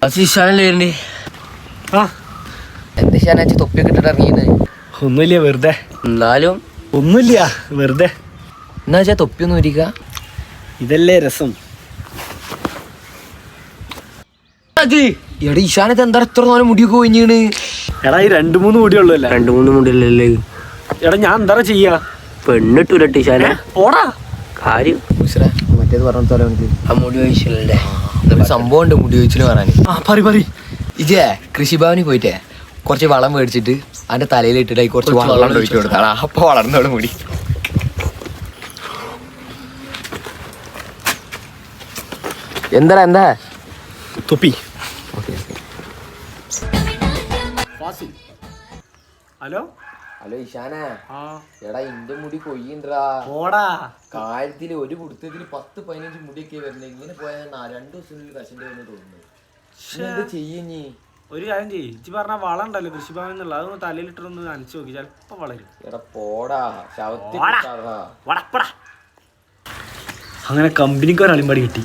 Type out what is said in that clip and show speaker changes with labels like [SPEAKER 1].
[SPEAKER 1] എന്താ തൊപ്പിയൊക്കെ ഇട്ടിട്ട് ഇറങ്ങിയത്?
[SPEAKER 2] ഒന്നുമില്ല, വെറുതെ.
[SPEAKER 1] എന്നാലും
[SPEAKER 2] ഒന്നുമില്ല, വെറുതെ.
[SPEAKER 1] എന്നാ വെച്ചാ തൊപ്പിയൊന്നും ഇരിക്ക.
[SPEAKER 2] ഇതല്ലേ രസം.
[SPEAKER 1] എടാ ഈശാനത്ത് എന്താ എത്ര നേരം മുടിയൊക്കെ കൊഞ്ഞീണ്?
[SPEAKER 2] എടാ ഈ 2-3 മുടിയുള്ളൂ.
[SPEAKER 1] 2-3 മുടിയല്ലേ?
[SPEAKER 2] എടാ ഞാൻ എന്താ ചെയ്യാ?
[SPEAKER 1] പെണ്ണിട്ടൂലട്ട് ഈശാന.
[SPEAKER 2] ഓടാ
[SPEAKER 1] കാര്യം മറ്റേത് പറഞ്ഞോളൂ. എനിക്ക് ആ മുടി ചോദിച്ചല്ലേ സംഭവം ഉണ്ട്. മുടി ചോദിച്ചിട്ട് പറയാന് ഇജേ കൃഷിഭവനിൽ പോയിട്ടേ കുറച്ച് വളം മേടിച്ചിട്ട് അതിന്റെ തലയിൽ ഇട്ടിട്ട് കുറച്ച് വെള്ളം ഒഴിച്ചു കൊടുത്താണ്. അപ്പൊ വളർന്നോളൂ മുടി. എന്താ
[SPEAKER 2] തൊപ്പി. Hello
[SPEAKER 1] hello Ishana. എടാ ഇന്റെ മുടി കൊയ്യണ്ടാ.
[SPEAKER 2] ഓടാ
[SPEAKER 1] കാര്യത്തില് ഒരു കുടുത്തത്തില് 10-15 മുടിയൊക്കെ വരുന്നത്. ഇങ്ങനെ പോയാൽ 2 ദിവസത്തിനുള്ളിൽ കശന്റെ വന്ന് തോന്നുന്നു. എന്താ ചെയ്യഞ്ഞി?
[SPEAKER 2] ഒരു കാര്യം ചെയ്യ്. ഇജ്ജ് പറഞ്ഞ വളം ഉണ്ടല്ലോ കൃഷിഭവൻ എന്നുള്ള, അതൊന്ന് തലയിലിട്ടൊന്ന് നനച്ചു നോക്കി, ചിലപ്പോ വളരും.
[SPEAKER 1] എടാ പോടാ ശവത്തി.
[SPEAKER 2] അങ്ങനെ കമ്പനിക്ക് ഒരാളിമ്പാടി കിട്ടി.